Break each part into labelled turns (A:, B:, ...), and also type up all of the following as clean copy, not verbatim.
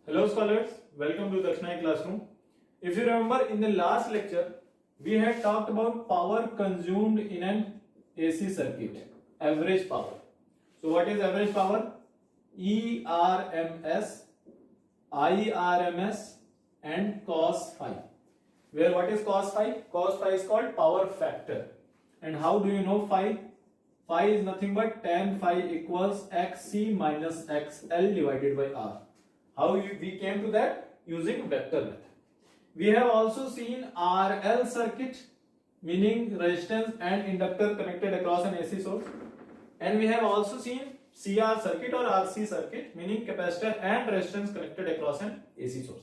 A: Hello scholars, welcome to Dakshinai classroom. If you remember in the last lecture, we had talked about power consumed in an AC circuit, average power. So what is average power? ERMS, IRMS and cos phi. Where what is cos phi? Cos phi is called power factor. And how do you know phi? Phi is nothing but tan phi equals XC minus XL divided by R. How we came to that? Using vector method. We have also seen RL circuit, meaning resistance and inductor connected across an AC source. And we have also seen CR circuit or RC circuit, meaning capacitor and resistance connected across an AC source.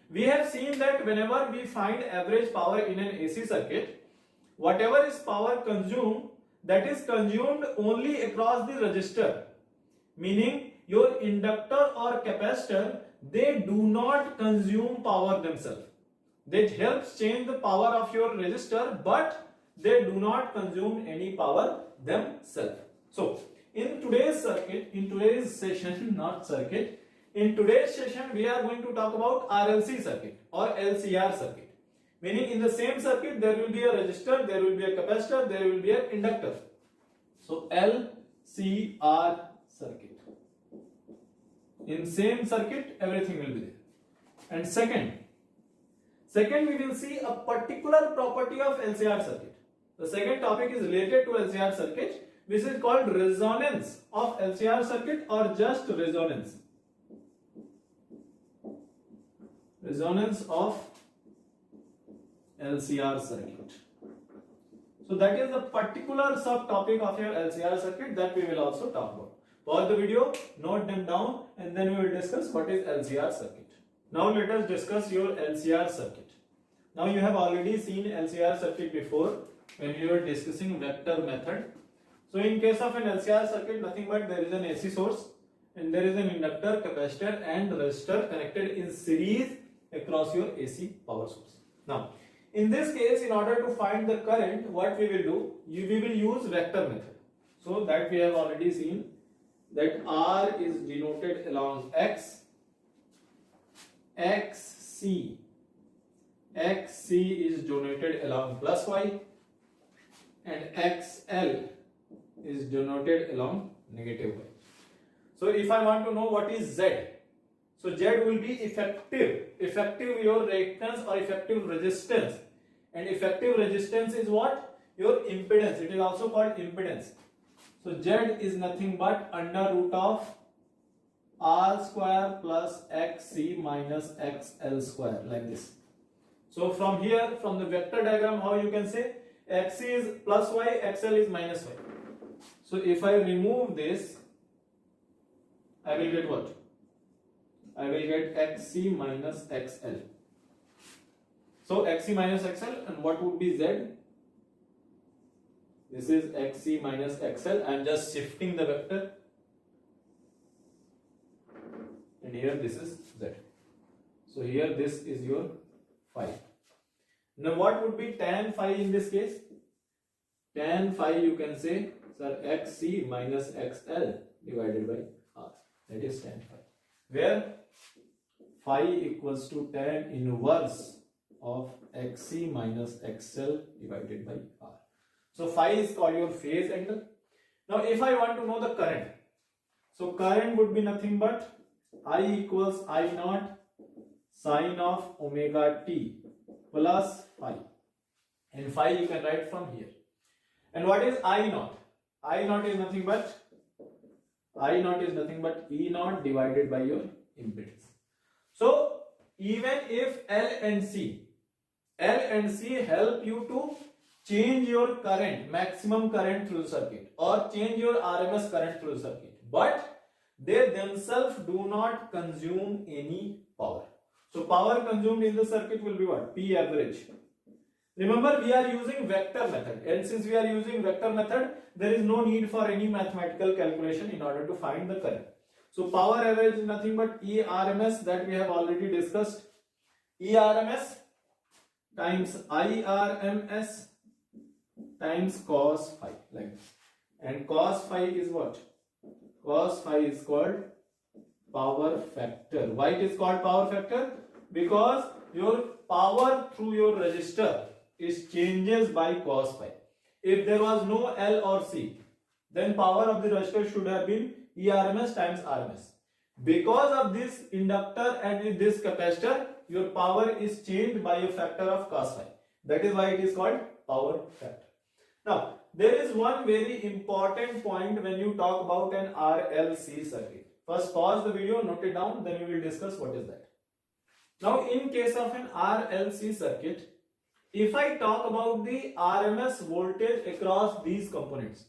A: We have seen that whenever we find average power in an AC circuit, whatever is power consumed, that is consumed only across the resistor, meaning your inductor or capacitor, they do not consume power themselves. They help change the power of your resistor, but they do not consume any power themselves. So in today's circuit, in today's session, not circuit, in today's session we are going to talk about RLC circuit or LCR circuit. Meaning in the same circuit there will be a resistor, there will be a capacitor, there will be an inductor. So LCR circuit. In same circuit everything will be there. And second we will see a particular property of LCR circuit. The second topic is related to LCR circuit, which is called resonance of LCR circuit or just resonance. Resonance of LCR circuit. So that is a particular subtopic of your LCR circuit that we will also talk about. Pause the video, note them down, and then we will discuss what is LCR circuit. Now let us discuss your LCR circuit. Now you have already seen LCR circuit before when we were discussing vector method. So in case of an LCR circuit, nothing but there is an AC source and there is an inductor, capacitor and resistor connected in series across your AC power source. Now in this case, in order to find the current, what we will do, we will use vector method. So that we have already seen that R is denoted along X, XC is denoted along plus Y, and XL is denoted along negative Y. So if I want to know what is Z, so Z will be effective your reactance or effective resistance, and effective resistance is what? Your impedance. It is also called impedance. So Z is nothing but under root of R square plus XC minus XL square, like this. So from here, from the vector diagram, how you can say XC is plus Y, XL is minus Y. So if I remove this, I will get what? I will get XC minus XL. So XC minus XL, and what would be Z? This is XC minus XL. I am just shifting the vector. And here this is Z. So here this is your phi. Now what would be tan phi in this case? Tan phi you can say, sir, XC minus XL divided by R. That is tan phi. Where phi equals to tan inverse of XC minus XL divided by R. So phi is called your phase angle. Now if I want to know the current, so current would be nothing but I equals I naught sine of omega t plus phi, and phi you can write from here. And what is I naught? I naught is nothing but E naught divided by your impedance. So even if L and C help you to change your current, maximum current through the circuit, or change your RMS current through the circuit, but they themselves do not consume any power. So power consumed in the circuit will be what? P average. Remember, we are using vector method, and since we are using vector method, there is no need for any mathematical calculation in order to find the current. So power average is nothing but ERMS, that we have already discussed. ERMS times IRMS times cos phi, like this. And cos phi is what? Cos phi is called power factor. Why it is called power factor? Because your power through your resistor is changes by cos phi. If there was no L or C, then power of the resistor should have been ERMS times RMS. Because of this inductor and this capacitor, your power is changed by a factor of cos phi. That is why it is called power factor. Now, there is one very important point when you talk about an RLC circuit. First pause the video, note it down, then we will discuss what is that. Now, in case of an RLC circuit, if I talk about the RMS voltage across these components,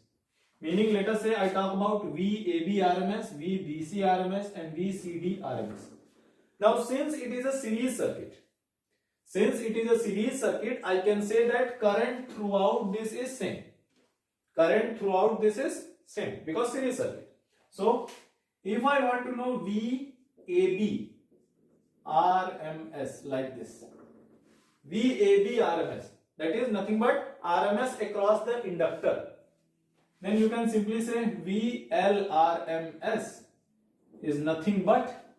A: meaning let us say I talk about VAB RMS, VBC RMS and VCD RMS. Now, since it is a series circuit, I can say that current throughout this is same. Current throughout this is same because series circuit. So, if I want to know VAB RMS like this, VAB RMS, that is nothing but RMS across the inductor, then you can simply say VLRMS is nothing but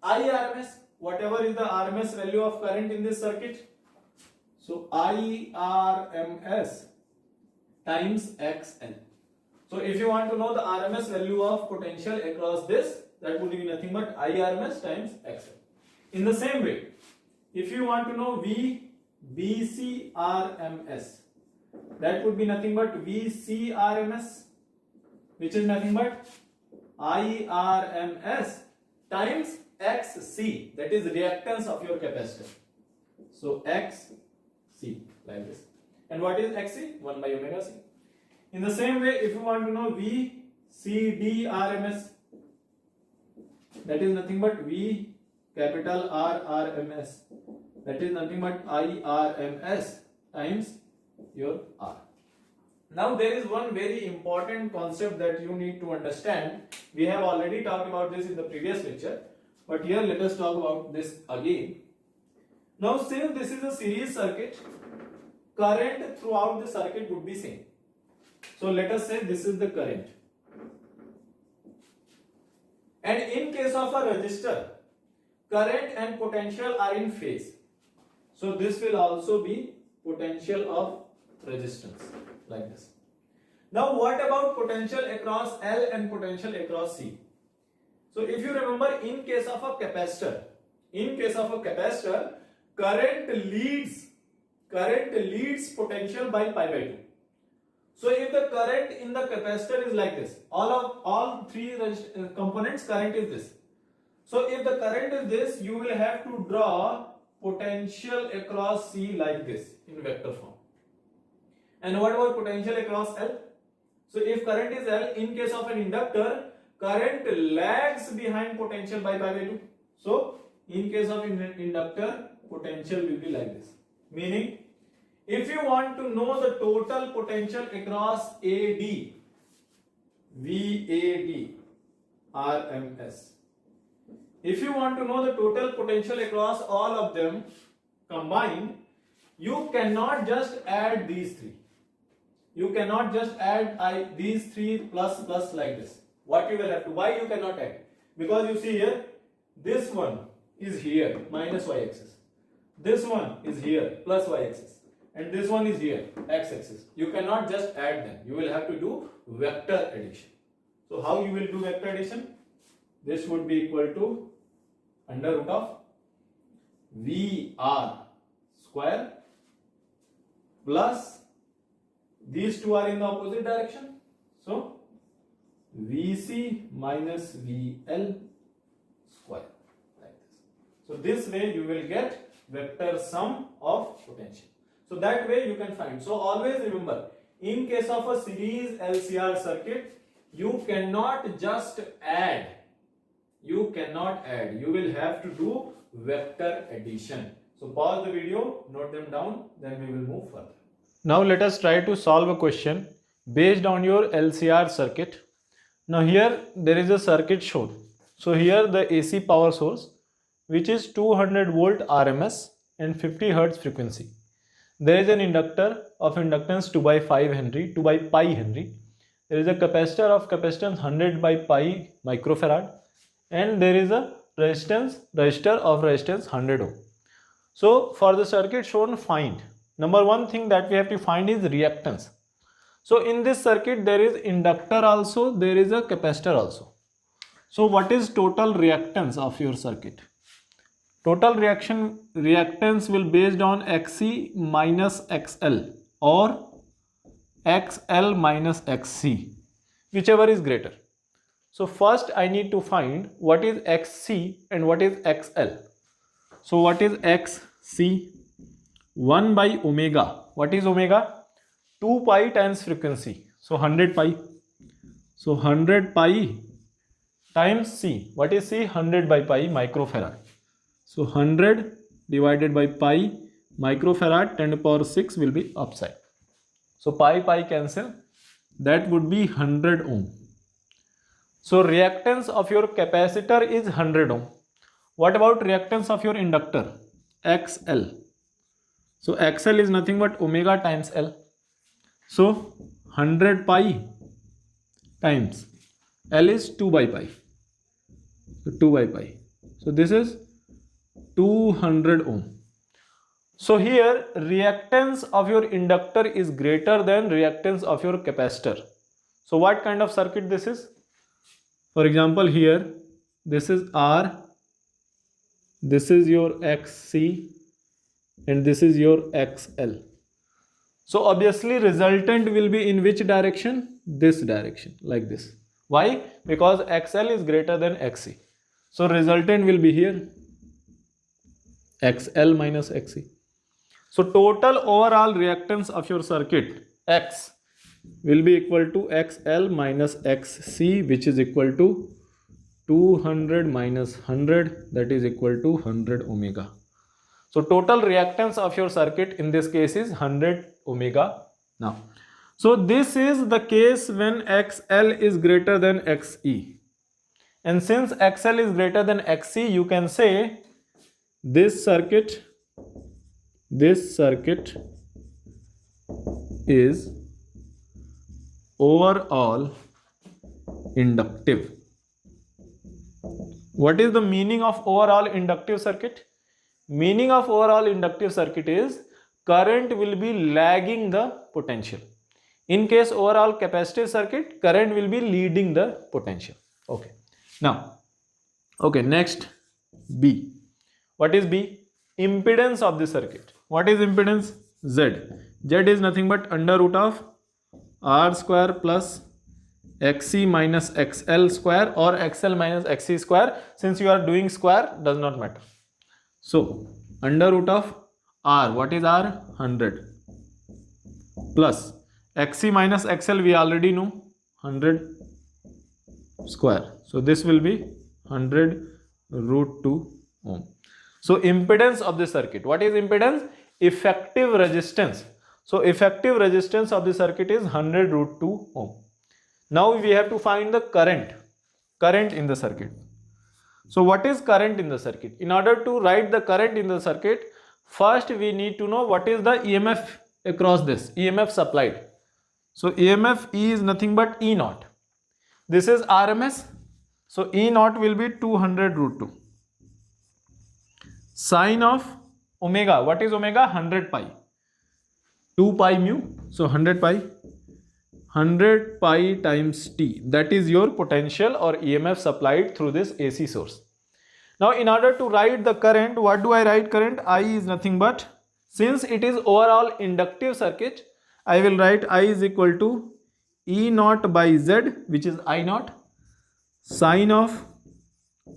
A: IRMS, whatever is the RMS value of current in this circuit. So IRMS times XL. So if you want to know the RMS value of potential across this, that would be nothing but IRMS times XL. In the same way, if you want to know VBC RMS, that would be nothing but VC RMS, which is nothing but IRMS times XC, that is reactance of your capacitor. So XC like this. And what is XC? 1 by omega C. In the same way, if you want to know VCD RMS, that is nothing but V capital R RMS, that is nothing but IRMS times your R. Now there is one very important concept that you need to understand. We have already talked about this in the previous lecture, but here let us talk about this again. Now since this is a series circuit, current throughout the circuit would be same. So let us say this is the current. And in case of a resistor, current and potential are in phase. So this will also be potential of resistance like this. Now what about potential across L and potential across C? So if you remember, in case of a capacitor, current leads potential by pi by 2. So if the current in the capacitor is like this, all three components current is this. So if the current is this, you will have to draw potential across C like this in vector form. And what about potential across L? So if current is L, in case of an inductor, current lags behind potential by pi by 2. So in case of inductor, potential will be like this. Meaning, if you want to know the total potential across AD, VAD, RMS. If you want to know the total potential across all of them combined, you cannot just add these three. You cannot just add these three plus like this. What you will have to? Why you cannot add? Because you see here, this one is here, minus y-axis. This one is here, plus y-axis. And this one is here, x-axis. You cannot just add them. You will have to do vector addition. So how you will do vector addition? This would be equal to under root of VR square plus these two are in the opposite direction. So VC minus VL square like this. So this way you will get vector sum of potential. So that way you can find. So always remember, in case of a series LCR circuit, you cannot just add. You cannot add. You will have to do vector addition. So pause the video, note them down, then we will move further. Now let us try to solve a question based on your LCR circuit. Now here there is a circuit shown. So here the AC power source, which is 200 volt RMS and 50 Hertz frequency. There is an inductor of inductance 2 by 5 Henry, 2 by pi Henry. There is a capacitor of capacitance 100 by pi microfarad and there is a resistor of resistance 100 ohm. So for the circuit shown, find, number one thing that we have to find is reactance. So in this circuit there is inductor also, there is a capacitor also. So what is total reactance of your circuit? Total reactance will based on XC minus XL or XL minus XC, whichever is greater. So first I need to find what is XC and what is XL. So what is XC? 1 by omega. What is omega? 2 pi times frequency. So 100 pi. So 100 pi times C. What is C? 100 by pi microfarad. So 100 divided by pi microfarad, 10 to the power 6 will be upside. So pi cancel. That would be 100 ohm. So reactance of your capacitor is 100 ohm. What about reactance of your inductor? XL. So XL is nothing but omega times L. So 100 pi times L is 2 by pi. So 2 by pi. So this is 200 ohm. So here reactance of your inductor is greater than reactance of your capacitor. So what kind of circuit this is? For example, here this is R, this is your XC, and this is your XL. So obviously resultant will be in which direction? This direction, like this. Why? Because XL is greater than XC. So resultant will be here, XL minus XC. So total overall reactance of your circuit X will be equal to XL minus XC, which is equal to 200 minus 100, that is equal to 100 omega. So total reactance of your circuit in this case is 100 omega now. So this is the case when XL is greater than XE. And since XL is greater than XC, you can say this circuit is overall inductive. What is the meaning of overall inductive circuit? Meaning of overall inductive circuit is current will be lagging the potential. In case overall capacitive circuit, current will be leading the potential. Okay. Now, okay, next B. What is B? Impedance of the circuit. What is impedance? Z. Z is nothing but under root of R square plus XC minus XL square or XL minus XC square. Since you are doing square, does not matter. So under root of R, what is R? 100 plus XC minus XL, we already know, 100 square. So this will be 100 root 2 ohm. So impedance of the circuit. What is impedance? Effective resistance. So effective resistance of the circuit is 100 root 2 ohm. Now we have to find the current in the circuit. So what is current in the circuit? In order to write the current in the circuit, first we need to know what is the EMF across this, EMF supplied. So EMF E is nothing but E naught. This is RMS. So E naught will be 200 root 2. Sine of omega. What is omega? 100 pi. 2 pi mu. So 100 pi. 100 pi times T. That is your potential or EMF supplied through this AC source. Now in order to write the current, what do I write current? I is nothing but, since it is overall inductive circuit, I will write I is equal to E naught by Z, which is I naught, sine of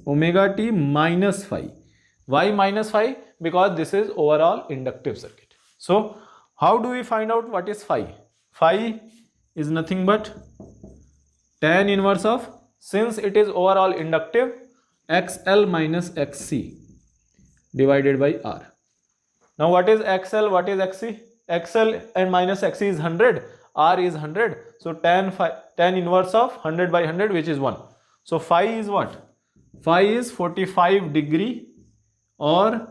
A: omega t minus phi. Why minus phi? Because this is overall inductive circuit. So how do we find out what is phi? Phi is nothing but tan inverse of, since it is overall inductive, XL minus XC divided by R. Now what is XL? What is XC? XL and minus XC is 100. R is 100. So tan inverse of 100 by 100, which is 1. So phi is what? Phi is 45 degree or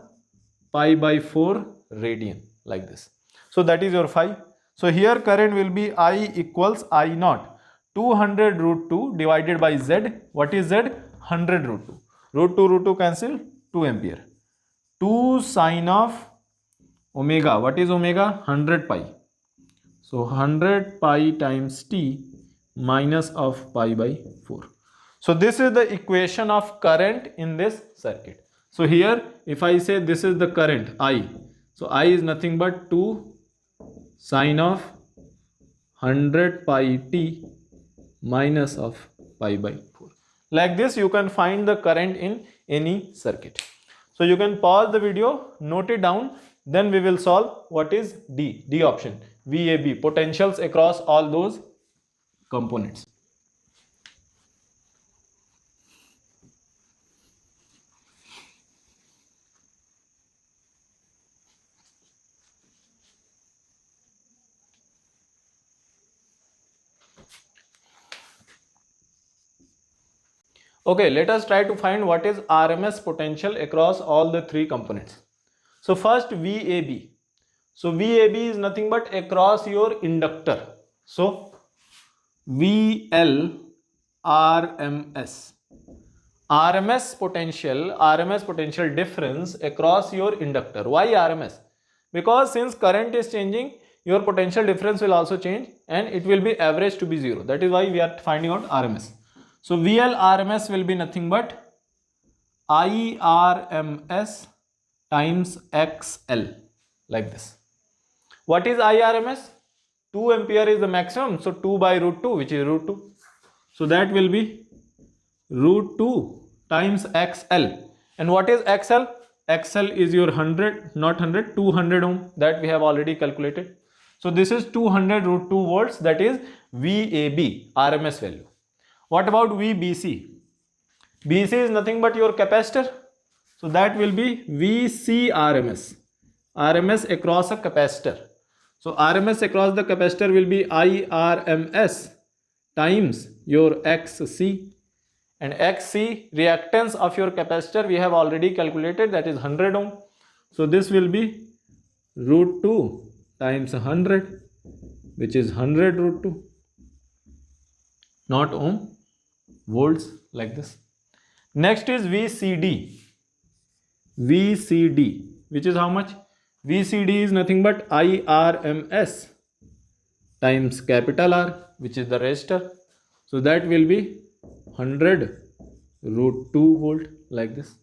A: pi by 4 radian, like this. So that is your phi. So here current will be I equals I naught 200 root 2 divided by Z. What is Z? 100 root 2. Root 2 cancel, 2 ampere. 2 sine of omega. What is omega? 100 pi. So 100 pi times t minus of pi by 4. So this is the equation of current in this circuit. So here if I say this is the current I, so I is nothing but 2 sine of 100 pi t minus of pi by 4. Like this you can find the current in any circuit. So you can pause the video, note it down, then we will solve what is D option, VAB, potentials across all those components. Okay, let us try to find what is RMS potential across all the three components. So first VAB. So VAB is nothing but across your inductor. So VL RMS. RMS potential difference across your inductor. Why RMS? Because since current is changing, your potential difference will also change and it will be average to be 0. That is why we are finding out RMS. So VL RMS will be nothing but IRMS times XL, like this. What is IRMS? 2 ampere is the maximum, so 2 by root 2, which is root 2. So that will be root 2 times XL. And what is XL? XL is your 100, not 100, 200 ohm, that we have already calculated. So this is 200 root 2 volts, that is VAB, RMS value. What about VBC? BC is nothing but your capacitor. So that will be VC RMS. RMS across a capacitor. So RMS across the capacitor will be IRMS times your XC. And XC, reactance of your capacitor, we have already calculated, that is 100 ohm. So this will be root 2 times 100, which is 100 root 2. Not ohm, volts, like this. Next is VCD. VCD, which is how much? VCD is nothing but IRMS times capital R, which is the resistor. So that will be 100 root 2 volt, like this.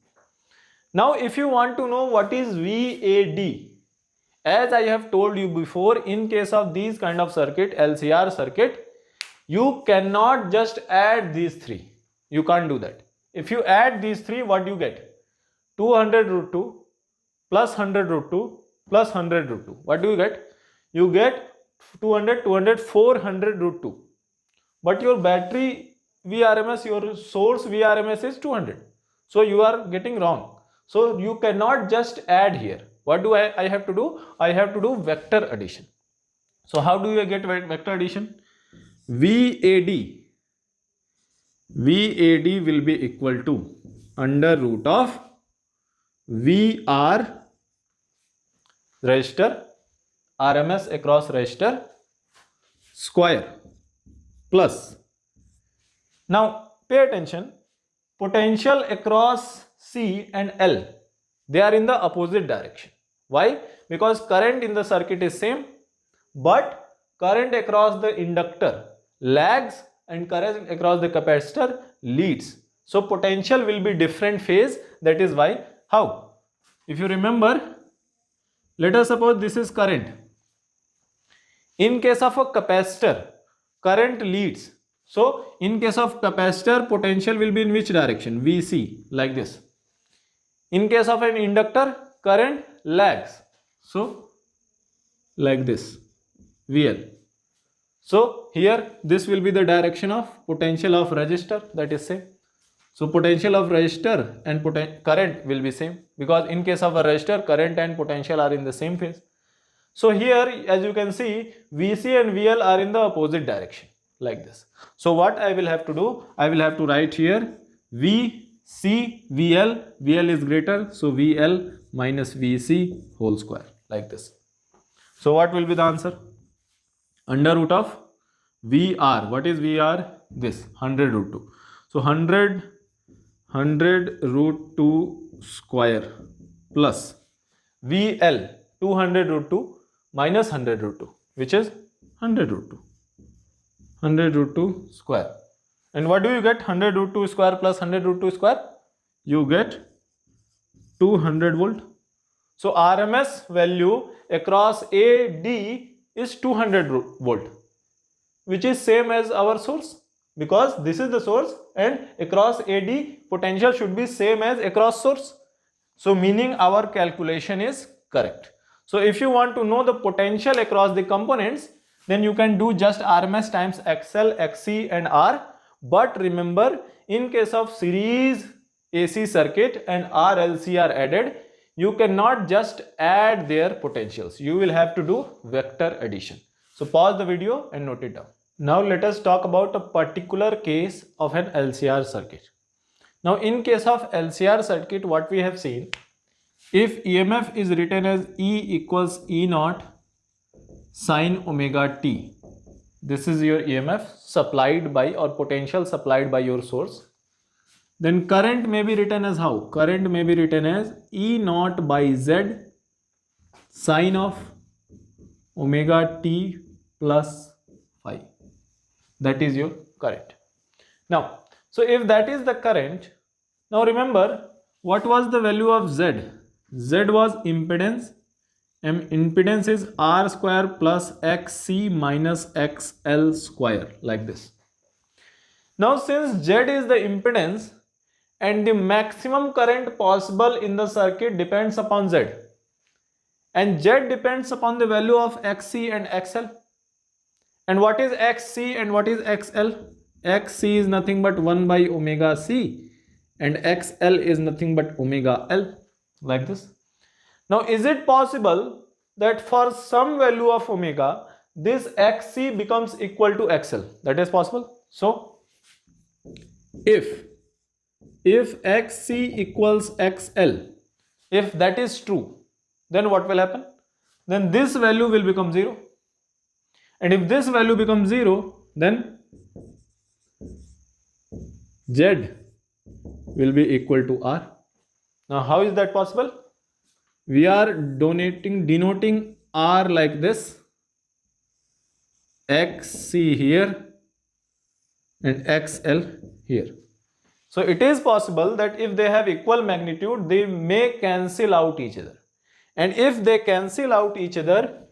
A: Now if you want to know what is VAD, as I have told you before, in case of these kind of circuit, LCR circuit, you cannot just add these three. You can't do that. If you add these three, what do you get? 200 root 2 plus 100 root 2 plus 100 root 2. What do you get? You get 200, 200, 400 root 2. But your battery VRMS, your source VRMS is 200. So you are getting wrong. So you cannot just add here. What do I have to do? I have to do vector addition. So how do you get vector addition? VAD will be equal to under root of VR resistor, RMS across resistor square plus. Now pay attention, potential across C and L, they are in the opposite direction. Why? Because current in the circuit is same, but current across the inductor lags and current across the capacitor leads. So potential will be different phase. That is why. How? If you remember, let us suppose this is current. In case of a capacitor, current leads. So in case of capacitor, potential will be in which direction? VC, like this. In case of an inductor, current lags. So like this, VL. So here this will be the direction of potential of resistor, that is same. So potential of resistor and current will be same, because in case of a resistor, current and potential are in the same phase. So here as you can see, VC and VL are in the opposite direction, like this. So what I will have to do? I will have to write here VC VL, VL is greater, so VL minus VC whole square, like this. So what will be the answer? Under root of VR. What is VR? This 100 root 2. So 100 100 root 2 square plus VL 200 root 2 minus 100 root 2, which is 100 root 2. 100 root 2 square. And what do you get? 100 root 2 square plus 100 root 2 square? You get 200 volt. So RMS value across AD is 200 volt, which is same as our source, because this is the source and across AD potential should be same as across source. So meaning our calculation is correct. So if you want to know the potential across the components, then you can do just RMS times XL, XC and R. But remember, in case of series AC circuit and RLC are added, you cannot just add their potentials. You will have to do vector addition. So pause the video and note it down. Now let us talk about a particular case of an LCR circuit. Now in case of LCR circuit, what we have seen, if EMF is written as E equals E naught sine omega t, this is your EMF supplied by or potential supplied by your source, then current may be written as how? Current may be written as E naught by Z sine of omega t plus phi. That is your current. Now, so if that is the current, now remember, what was the value of Z? Z was impedance, and impedance is R square plus XC minus XL square, like this. Now since Z is the impedance and the maximum current possible in the circuit depends upon Z, and Z depends upon the value of XC and XL. And what is XC and what is XL? XC is nothing but 1 by omega C and XL is nothing but omega L, like this. Now is it possible that for some value of omega, this XC becomes equal to XL? That is possible. So if XC equals XL, if that is true, then what will happen? Then this value will become 0. And if this value becomes 0, then Z will be equal to R. Now how is that possible? We are denoting R like this, XC here and XL here. So it is possible that if they have equal magnitude, they may cancel out each other. And if they cancel out each other,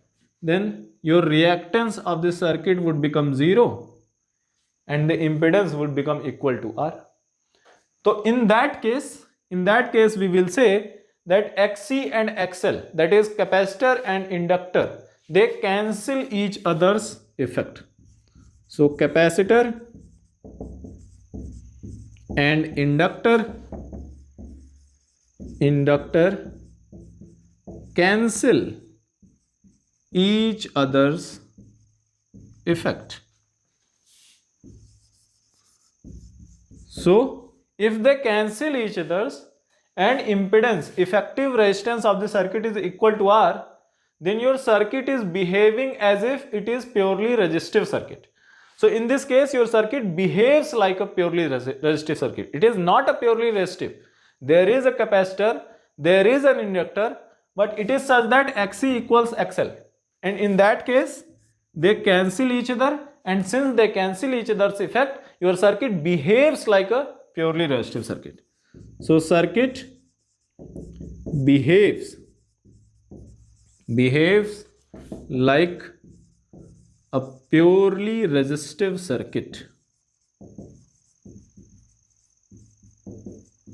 A: then your reactance of the circuit would become 0 and the impedance would become equal to R. So in that case we will say that XC and XL, that is capacitor and inductor, they cancel each other's effect. So capacitor and inductor cancel each other's effect. So if they cancel each other's and impedance, effective resistance of the circuit is equal to R, then your circuit is behaving as if it is purely resistive circuit. So in this case, your circuit behaves like a purely resistive circuit. It is not a purely resistive. There is a capacitor, there is an inductor, but it is such that XC equals XL. And in that case, they cancel each other, and since they cancel each other's effect, your circuit behaves like a purely resistive circuit. So circuit behaves like a purely resistive circuit,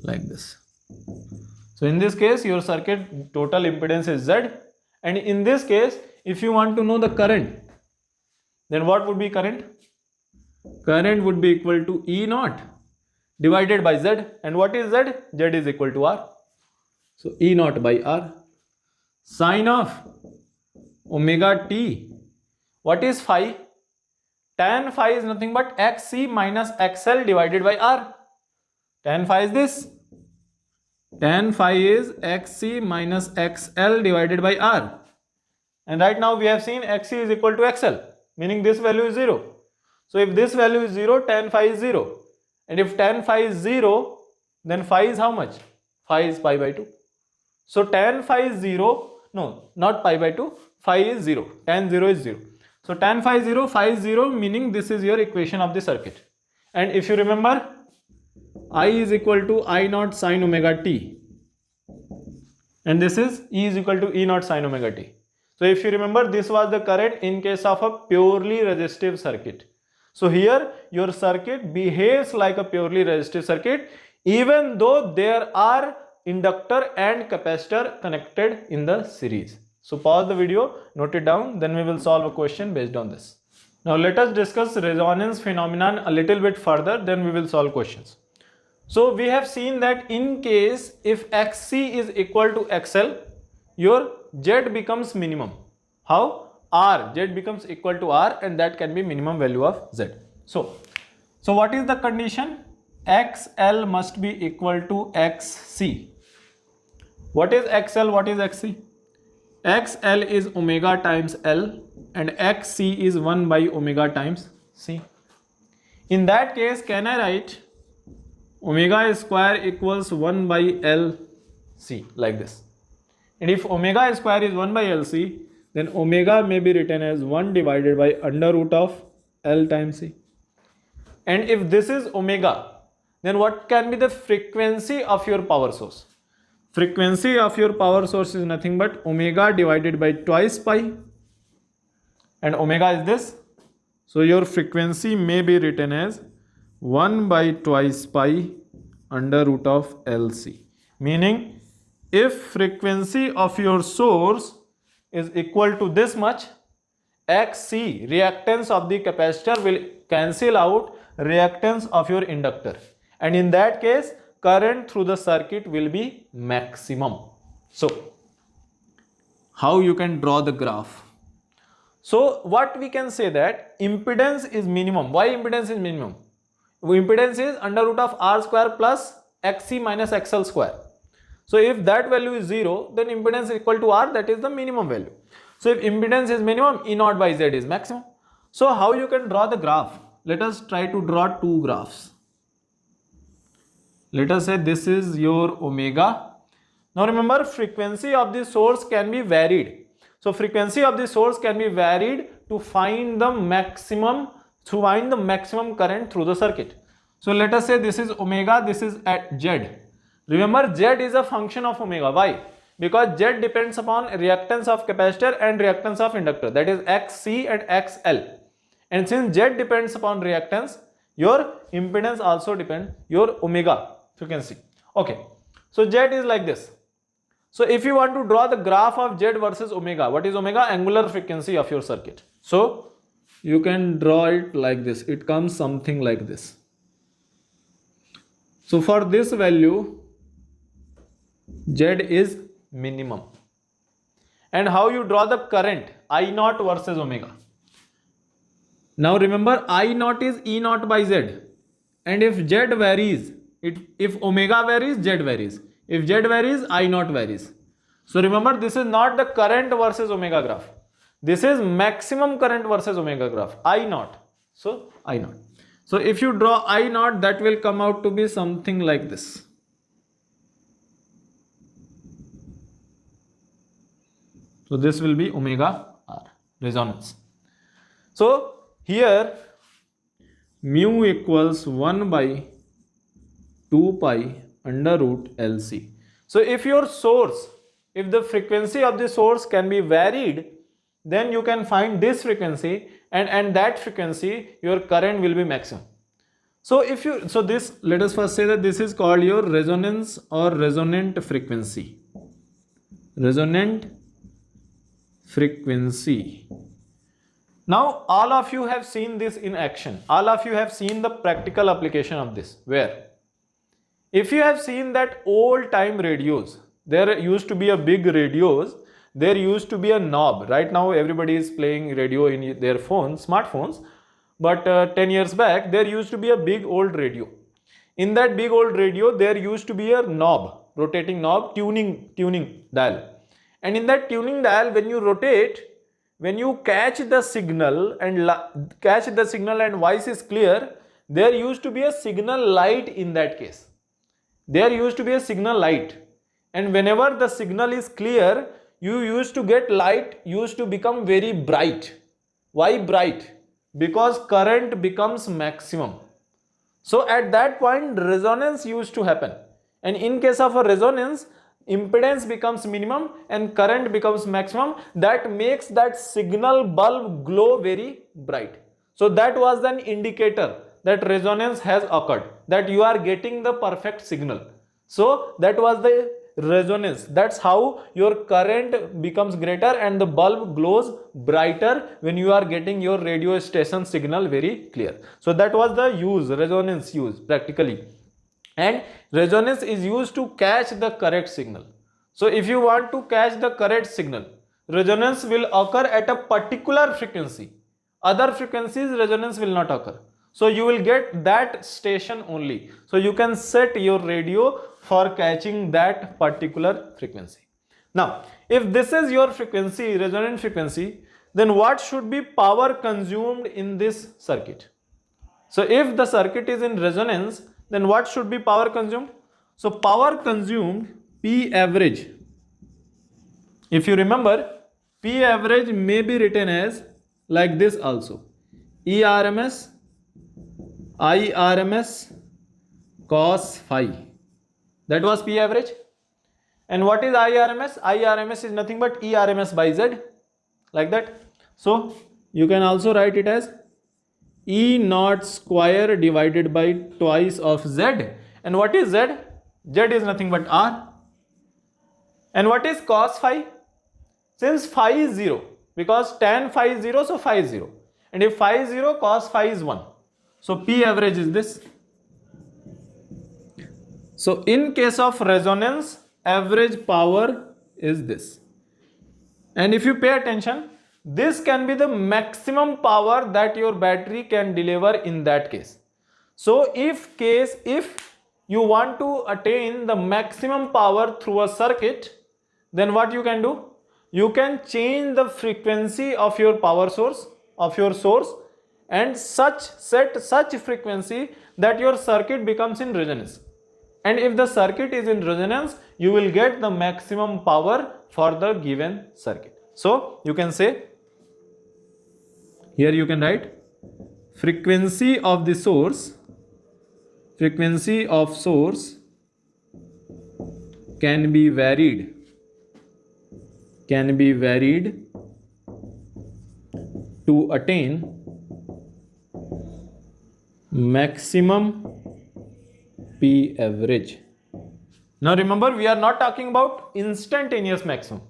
A: like this. So in this case, your circuit total impedance is Z, and in this case, if you want to know the current, then what would be current? Current would be equal to E naught divided by Z, and what is Z? Z is equal to R. So E naught by R. Sine of omega t. What is phi? Tan phi is nothing but XC minus XL divided by R. Tan phi is this. Tan phi is XC minus XL divided by R. And right now we have seen XC is equal to XL, meaning this value is 0. So if this value is 0, tan phi is 0. And if tan phi is 0, then phi is how much? Phi is pi by 2. So tan phi is 0, no, not pi by 2, phi is 0, tan 0 is 0. So tan phi is 0, phi is 0, meaning this is your equation of the circuit. And if you remember, I is equal to I naught sine omega t, and this is E is equal to E naught sine omega t. So if you remember, this was the current in case of a purely resistive circuit. So here your circuit behaves like a purely resistive circuit, even though there are inductor and capacitor connected in the series. So pause the video, note it down, then we will solve a question based on this. Now let us discuss resonance phenomenon a little bit further, then we will solve questions. So we have seen that in case if XC is equal to XL, your Z becomes minimum. How? R, Z becomes equal to R, and that can be minimum value of Z. So what is the condition? XL must be equal to XC. What is XL? What is XC? XL is omega times L and XC is 1 by omega times C. In that case, can I write omega square equals 1 by LC like this? And if omega square is 1 by LC, then omega may be written as 1 divided by under root of L times C. And if this is omega, then what can be the frequency of your power source? Frequency of your power source is nothing but omega divided by twice pi, and omega is this. So your frequency may be written as 1 by twice pi under root of LC. Meaning, if frequency of your source is equal to this much, XC, reactance of the capacitor, will cancel out reactance of your inductor. And in that case, current through the circuit will be maximum. So, how you can draw the graph? So, what we can say that impedance is minimum. Why impedance is minimum? Impedance is under root of R square plus XC minus XL square. So, if that value is 0, then impedance is equal to R, that is the minimum value. So, if impedance is minimum, E naught by Z is maximum. So, how you can draw the graph? Let us try to draw two graphs. Let us say this is your omega. Now remember, frequency of the source can be varied. So frequency of the source can be varied to find the maximum current through the circuit. So let us say this is omega, this is at Z. Remember, Z is a function of omega. Why? Because Z depends upon reactance of capacitor and reactance of inductor, that is XC and XL. And since Z depends upon reactance, your impedance also depends, your omega frequency. Okay, so Z is like this. So if you want to draw the graph of Z versus omega, what is omega? Angular frequency of your circuit. So you can draw it like this. It comes something like this. So for this value, Z is minimum. And how you draw the current? I naught versus omega. Now remember, I naught is E naught by Z. And if Z varies, if omega varies, Z varies. If Z varies, I naught varies. So remember, this is not the current versus omega graph. This is maximum current versus omega graph, I naught. So I naught. So if you draw I naught, that will come out to be something like this. So this will be omega R, resonance. So here mu equals 1 by 2 pi under root LC. So if your source, if the frequency of the source can be varied, then you can find this frequency, and that frequency your current will be maximum. So if you, so this, let us first say that this is called your resonance or resonant frequency. Resonant frequency. Now all of you have seen this in action. All of you have seen the practical application of this. Where? If you have seen that old time radios, there used to be a big radios, there used to be a knob. Right now everybody is playing radio in their phones, smartphones, but 10 years back there used to be a big old radio. In that big old radio there used to be a knob, rotating knob, tuning dial. And in that tuning dial, when you rotate, when you catch the signal and voice is clear, there used to be a signal light in that case. there used to be a signal light, and whenever the signal is clear, you used to get light used to become very bright. Why bright? Because current becomes maximum. So at that point resonance used to happen, and in case of a resonance, impedance becomes minimum and current becomes maximum. That makes that signal bulb glow very bright. So that was an indicator that resonance has occurred, that you are getting the perfect signal. So that was the resonance. That's how your current becomes greater and the bulb glows brighter when you are getting your radio station signal very clear. So that was the use, resonance use practically. And resonance is used to catch the correct signal. So if you want to catch the correct signal, resonance will occur at a particular frequency. Other frequencies resonance will not occur. So you will get that station only. So you can set your radio for catching that particular frequency. Now, if this is your frequency, resonant frequency, then what should be power consumed in this circuit? So if the circuit is in resonance, then what should be power consumed? So power consumed, P average. If you remember, P average may be written as like this also. ERMS, IRMS, cos phi. That was P average. And what is IRMS? IRMS is nothing but ERMS by Z, like that. So you can also write it as E naught square divided by twice of Z. And what is Z? Z is nothing but R. And what is cos phi? Since phi is 0, because tan phi is 0, so phi is 0. And if phi is 0, cos phi is 1. So P average is this. So in case of resonance, average power is this. And if you pay attention, this can be the maximum power that your battery can deliver in that case. So if you want to attain the maximum power through a circuit, then what you can do? You can change the frequency of your power source, of your source, and set such frequency that your circuit becomes in resonance. And if the circuit is in resonance, you will get the maximum power for the given circuit. So you can say, here you can write frequency of the source, frequency of source can be varied to attain maximum P average. Now remember, we are not talking about instantaneous maximum.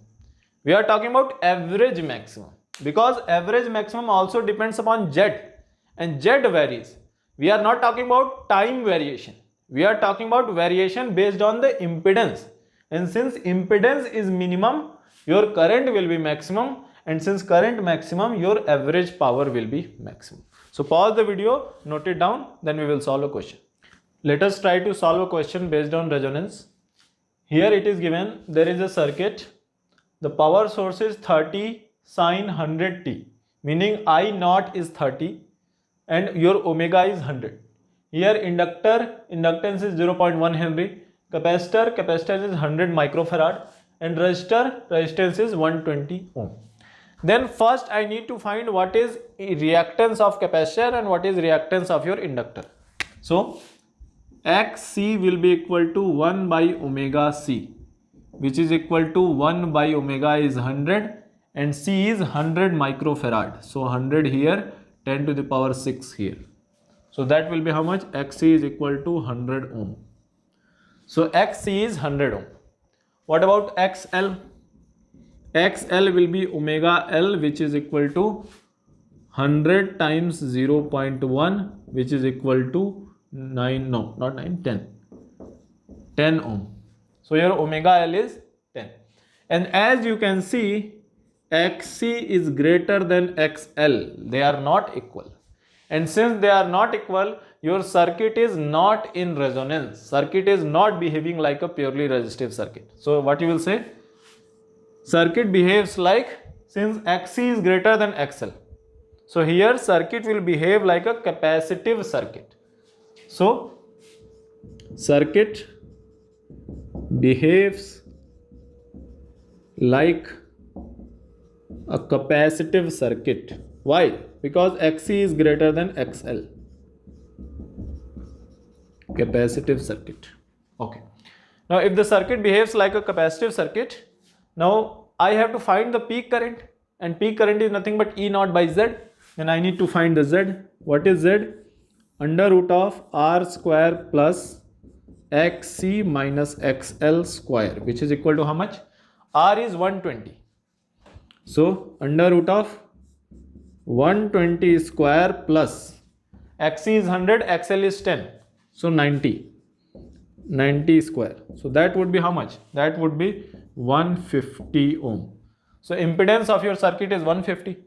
A: We are talking about average maximum, because average maximum also depends upon Z, and Z varies. We are not talking about time variation. We are talking about variation based on the impedance. And since impedance is minimum, your current will be maximum, and since current maximum, your average power will be maximum. So pause the video, note it down, then we will solve a question. Let us try to solve a question based on resonance. Here it is given, there is a circuit. The power source is 30 sine 100t, meaning I naught is 30 and your omega is 100. Here inductance is 0.1 Henry, capacitance is 100 microfarad, and resistance is 120 ohm. Then first I need to find what is reactance of capacitor and what is reactance of your inductor. So XC will be equal to 1 by omega C, which is equal to 1 by omega is 100 and C is 100 microfarad. So 100 here, 10 to the power 6 here. So that will be how much? XC is equal to 100 ohm. So XC is 100 ohm. What about XL? XL will be omega L, which is equal to 100 times 0.1, which is equal to 10 ohm. So your omega L is 10. And as you can see, XC is greater than XL. They are not equal. And since they are not equal, your circuit is not in resonance. Circuit is not behaving like a purely resistive circuit. So what you will say? Circuit behaves like, since XC is greater than XL. So here circuit will behave like a capacitive circuit. So circuit behaves like a capacitive circuit. Why? Because XC is greater than XL. Capacitive circuit. Okay. Now if the circuit behaves like a capacitive circuit, now I have to find the peak current, and peak current is nothing but E naught by Z. Then I need to find the Z. What is Z? Under root of R square plus XC minus XL square, which is equal to how much? R is 120. So under root of 120 square plus XC is 100, XL is 10. So 90 square. So that would be how much? That would be 150 ohm. So impedance of your circuit is 150.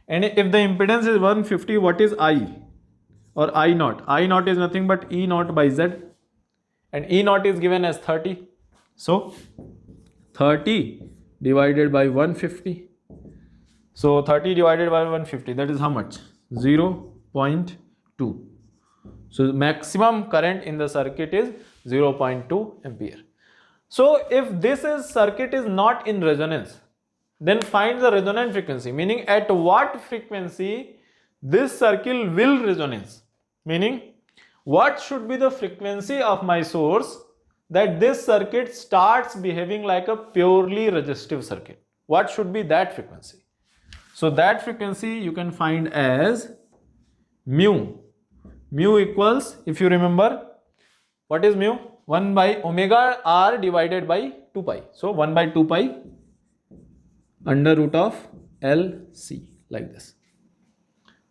A: And if the impedance is 150, what is I or I naught? I naught is nothing but E naught by Z. And E naught is given as 30. So 30 divided by 150. So 30 divided by 150, that is how much? 0.2. So maximum current in the circuit is 0.2 ampere. So if this circuit is not in resonance, then find the resonant frequency, meaning at what frequency this circle will resonance. Meaning what should be the frequency of my source that this circuit starts behaving like a purely resistive circuit. What should be that frequency? So that frequency you can find as mu. Mu equals, if you remember, what is mu? 1 by omega r divided by 2 pi. So 1 by 2 pi under root of LC, like this.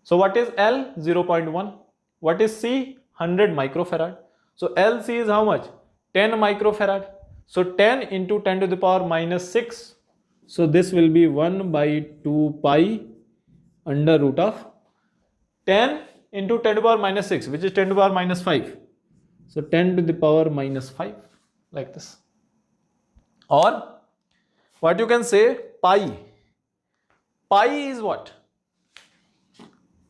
A: So what is L? 0.1. What is C? 100 microfarad. So LC is how much? 10 microfarad. So 10 into 10 to the power minus 6. So this will be 1 by 2 pi under root of 10 into 10 to the power minus 6, which is 10 to the power minus 5. So 10 to the power minus 5, like this. Or what you can say, pi. Pi is what?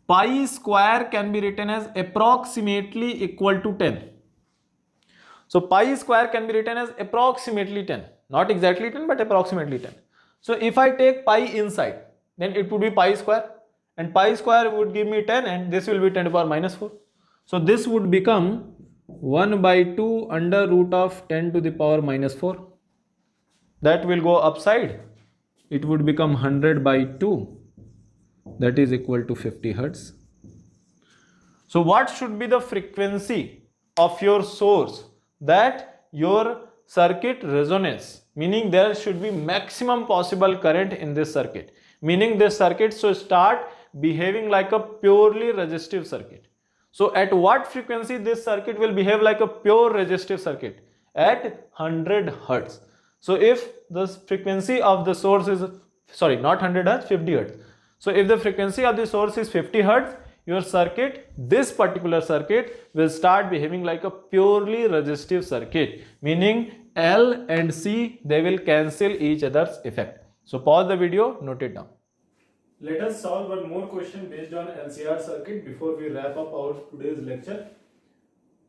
A: Pi square can be written as approximately equal to 10. So pi square can be written as approximately 10. Not exactly 10, but approximately 10. So if I take pi inside, then it would be pi square. And pi square would give me 10, and this will be 10 to the power minus 4. So this would become 1 by 2 under root of 10 to the power minus 4. That will go upside. It would become 100 by 2. That is equal to 50 hertz. So what should be the frequency of your source that your circuit resonates? Meaning there should be maximum possible current in this circuit. Meaning this circuit should start behaving like a purely resistive circuit. So at what frequency this circuit will behave like a pure resistive circuit? At 100 hertz. So if the frequency of the source is, sorry, not 100 hertz, 50 hertz. So if the frequency of the source is 50 hertz, your circuit, this particular circuit, will start behaving like a purely resistive circuit. Meaning L and C, they will cancel each other's effect. So pause the video, note it down. Let us solve one more question based on LCR circuit before we wrap up our today's lecture.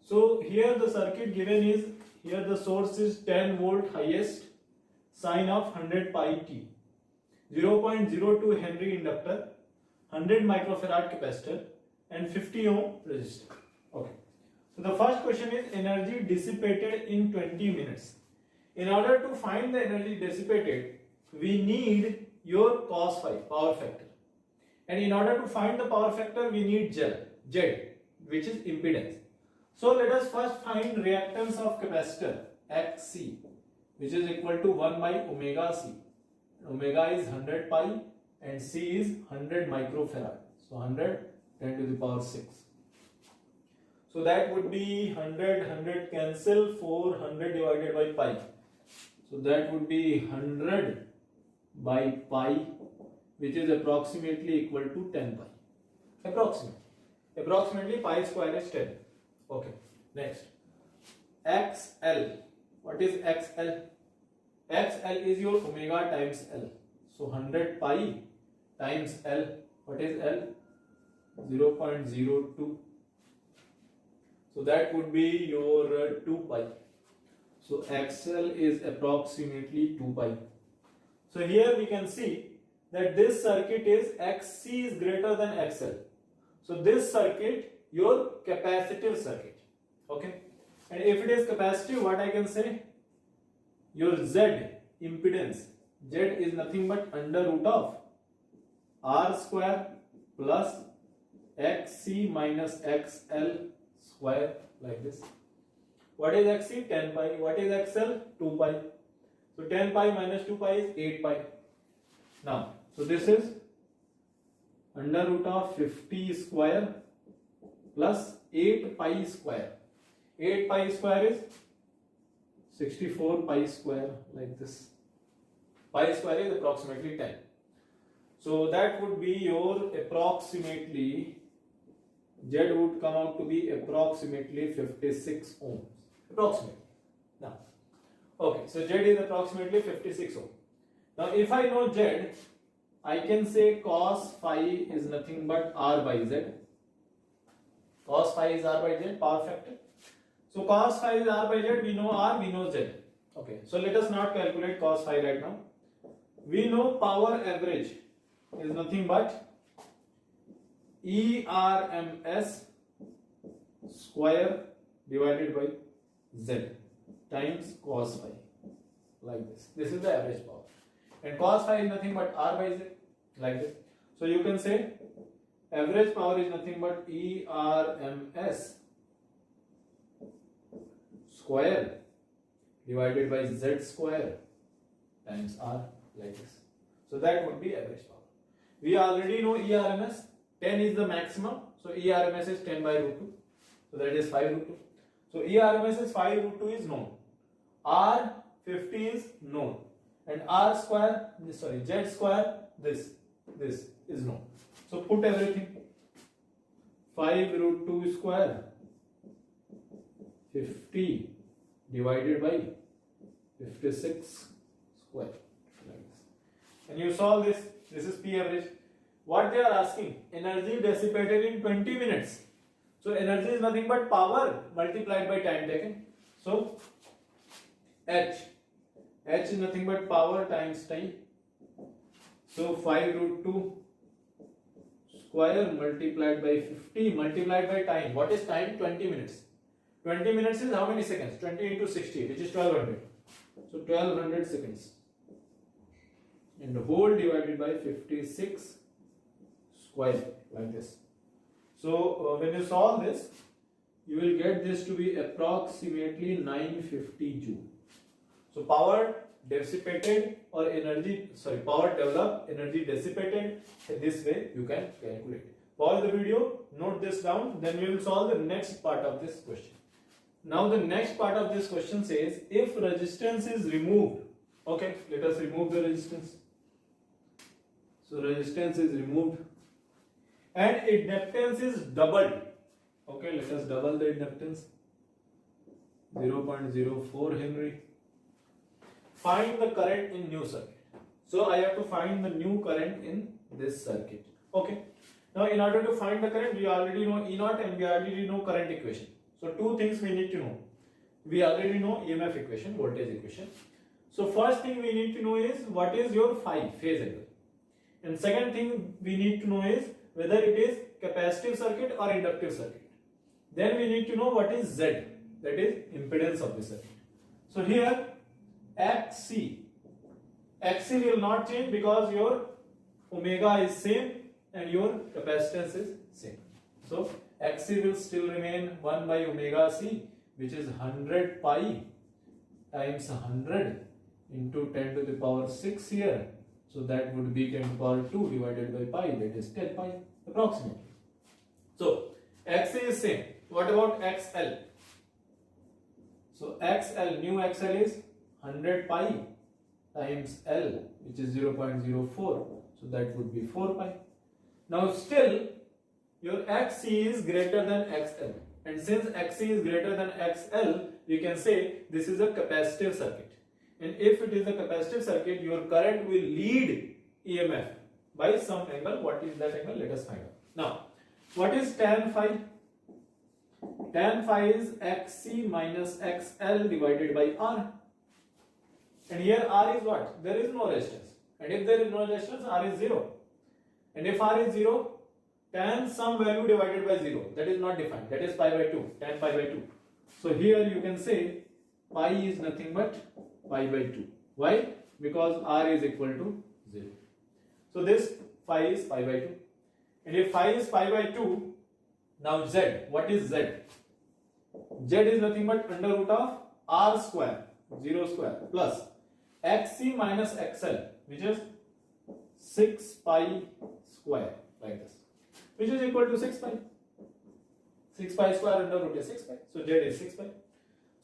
A: So here the circuit given is, here the source is 10 volt highest, sine of 100 pi t, 0.02 Henry inductor, 100 microfarad capacitor, and 50 ohm resistor. Okay. So the first question is energy dissipated in 20 minutes. In order to find the energy dissipated, we need your cos phi, power factor. And in order to find the power factor, we need Z, which is impedance. So let us first find reactance of capacitor, Xc, which is equal to 1 by omega C. Omega is 100 pi and C is 100 microfarad. So 100 10 to the power 6. So that would be 100 cancel, 400 divided by pi. So that would be 100 by pi, which is approximately equal to 10 pi. Approximately pi square is 10. Okay. Next. XL. What is XL? XL is your omega times L. So 100 pi times L. What is L? 0.02. So that would be your 2 pi. So XL is approximately 2 pi. So here we can see that this circuit is XC is greater than XL. So this circuit, your capacitive circuit. Okay. And if it is capacitive, what I can say? Your Z impedance. Z is nothing but under root of R square plus XC minus XL square, like this. What is XC? 10 pi. What is XL? 2 pi. So 10 pi minus 2 pi is 8 pi. Now, so this is under root of 50 square plus 8 pi square. 8 pi square is 64 pi square, like this. Pi square is approximately 10. So that would be your approximately, Z would come out to be approximately 56 ohms. Approximately. Now, okay, so Z is approximately 56 ohms. Now, if I know Z, I can say cos phi is nothing but R by Z. Cos phi is R by Z, power factor. So cos phi is R by Z, we know R, we know Z. Okay, so let us not calculate cos phi right now. We know power average is nothing but ERMS square divided by Z times cos phi, like this. This is the average power. And cos phi is nothing but R by Z, like this. So you can say average power is nothing but ERMS square divided by Z square times R, like this. So that would be average power. We already know ERMS, 10 is the maximum. So ERMS is 10 by root 2. So that is 5 root 2. So ERMS is 5 root 2 is known. R 50 is known. And R square, sorry, Z square, this is known. So put everything. 5 root 2 square 50 divided by 56 square, like this. And you solve this. This is P average. What they are asking? Energy dissipated in 20 minutes. So energy is nothing but power multiplied by time taken. So H is nothing but power times time. So 5 root 2 square multiplied by 50 multiplied by time. What is time? 20 minutes. 20 minutes is how many seconds? 20 into 60, which is 1200. So 1200 seconds. And the whole divided by 56 square, like this. So when you solve this, you will get this to be approximately 950 joule. So power dissipated or energy, sorry, power developed, energy dissipated. This way you can calculate. Pause the video, note this down, then we will solve the next part of this question. Now the next part of this question says, if resistance is removed, okay, let us remove the resistance. So resistance is removed and inductance is doubled. Okay, let us double the inductance. 0.04 Henry. Find the current in new circuit. So I have to find the new current in this circuit. Okay. Now in order to find the current, we already know E0 and we already know current equation. So two things we need to know. We already know EMF equation, voltage equation. So first thing we need to know is what is your phi, phase angle. And second thing we need to know is whether it is capacitive circuit or inductive circuit. Then we need to know what is Z, that is impedance of the circuit. So here XC will not change because your omega is same and your capacitance is same. So XC will still remain 1 by omega C, which is 100 pi times 100 into 10 to the power 6 here. So that would be 10 to the power 2 divided by pi, that is 10 pi approximately. So XC is same. What about XL? So XL, new XL is 100 pi times L, which is 0.04. So that would be 4 pi. Now still your XC is greater than XL. And since XC is greater than XL, we can say this is a capacitive circuit. And if it is a capacitive circuit, your current will lead EMF by some angle. What is that angle? Let us find out. Now, what is tan phi? tan phi is xc minus xl divided by r. And here r is what? There is no resistance. And if there is no resistance, r is 0. And if r is 0, tan some value divided by 0. That is not defined. That is pi by 2. Tan pi by 2. So here you can say pi is nothing but pi by 2. Why? Because r is equal to 0. So this phi is pi by 2. And if phi is pi by 2, now z. What is z? Z is nothing but under root of r square, 0 square, plus xc minus xl, which is 6 pi square, like this, which is equal to 6 pi. 6 pi square under root is 6 pi. So z is 6 pi.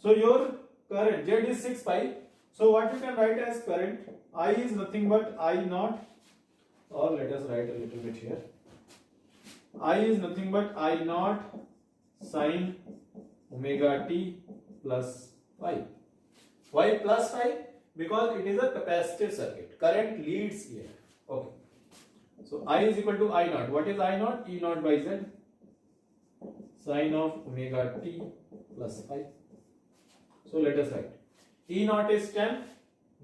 A: So your current z is 6 pi. So what you can write as current, I is nothing but I naught, or let us write a little bit here. I is nothing but I naught sine omega t plus phi. Why plus phi? Because it is a capacitive circuit. Current leads here. Okay. So I is equal to I naught. What is I naught? E naught by z. Sine of omega t plus phi. So let us write. E naught is 10.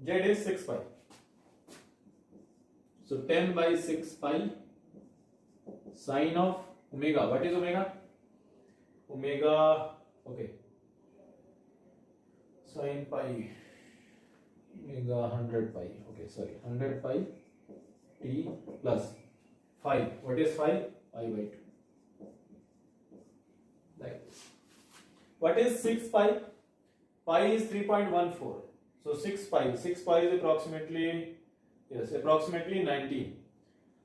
A: Z is 6 pi. So 10 by 6 pi sine of omega. What is omega? Omega, okay. Sine pi, omega 100 pi. Okay, sorry, 100 pi t plus phi. What is phi? Pi by 2. Like this. What is 6 pi? Pi is 3.14. So 6 pi. 6 pi is approximately, yes, approximately 19.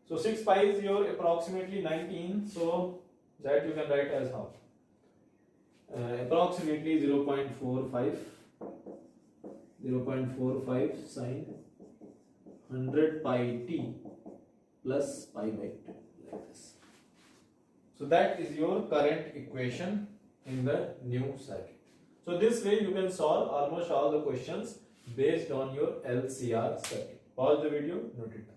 A: So 6 pi is your approximately 19. So that you can write as how? Approximately 0.45. 0.45 sine 100 pi t plus pi by 2, like this. So that is your current equation in the new circuit. So this way you can solve almost all the questions based on your LCR circuit. Pause the video, note it down.